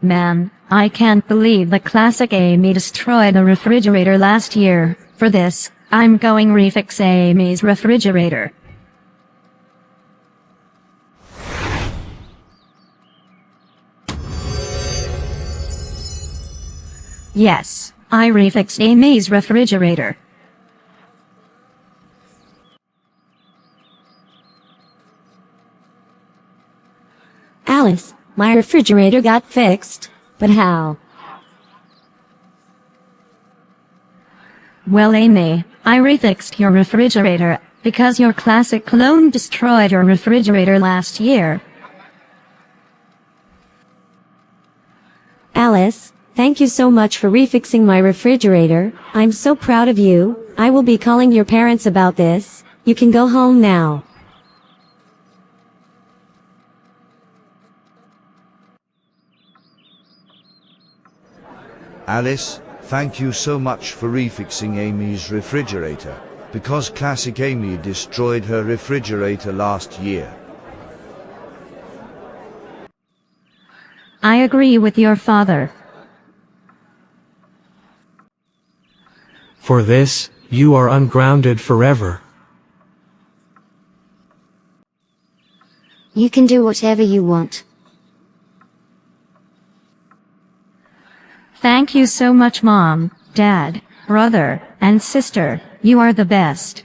Man, I can't believe the classic Amy destroyed the refrigerator last year. For this, I'm going refix Amy's refrigerator. Yes, I refixed Amy's refrigerator. Alice, my refrigerator got fixed. But how? Well, Amy, I refixed your refrigerator because your classic clone destroyed your refrigerator last year. Alice, thank you so much for refixing my refrigerator. I'm so proud of you. I will be calling your parents about this. You can go home now. Alice, thank you so much for refixing Amy's refrigerator, because classic Amy destroyed her refrigerator last year. I agree with your father. For this, you are ungrounded forever. You can do whatever you want. Thank you so much, Mom, Dad, brother, and sister. You are the best.